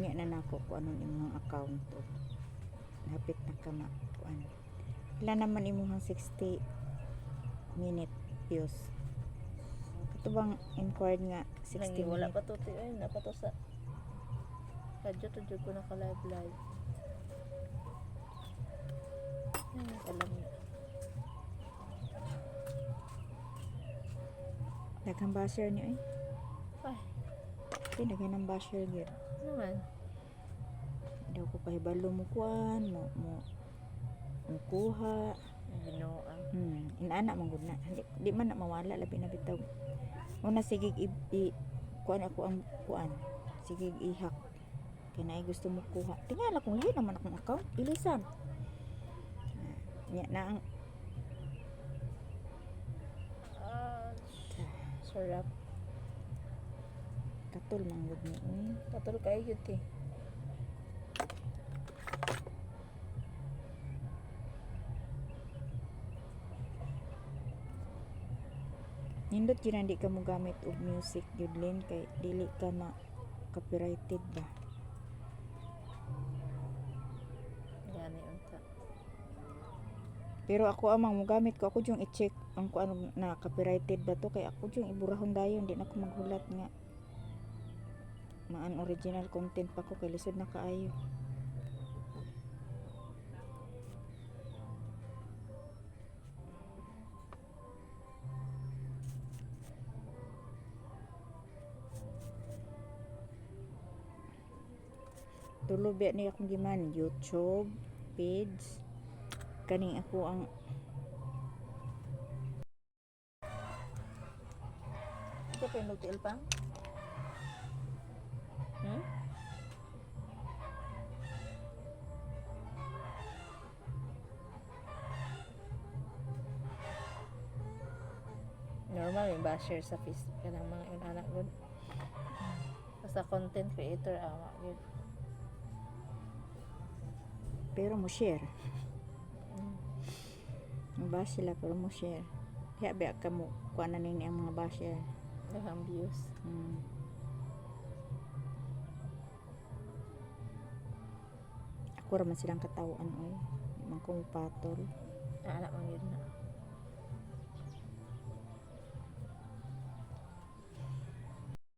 unya na nako kung anong imong account to. Hapit na ka kuan. Ilan naman imong 60 minute views. Katubang inquired nga 60 wala minute. pa to ay na pa to sa radyo to jud ko naka live. Alam niya. Daghang basher niyo eh. Ay, Daghan ng basher gyud. naman. Daw ko pahibalo mo kuan mo kuha. Ginoo ang Inaana man gud na. Di man na mawala labi na bitaw. Una sige kuan ako ang kuan. Sige ihak. Kaya na gusto mo kuha. Tingala kung lahi naman akong account. Ilisan. Nya na ang sarap. katul man gud ni. Patol kayo yun eh. Nindot gyud di ka mo gamit og music gyud lin kay dili ka ma copyrighted ba. Gani unta. Pero ako amang mo gamit ko ako jung i-check ang kuan na copyrighted ba to kay ako jung iburahon dayon di na ko maghulat nga maan original content pa ko kay lisod na kaayo. Tulo biya ni akong giman YouTube page kaning ako ang Ito pa yung lutil pang? Normal yung basher sa Facebook ka ng mga yung anak yun. Basta content creator awa yun. pero mo share. Ang bash sila pero mo share. Kaya biya ka mo kuan na ning ang mga basher. Daghang views. Ako ra man silang katawan oy. Di man ko patol. Anak man yun na.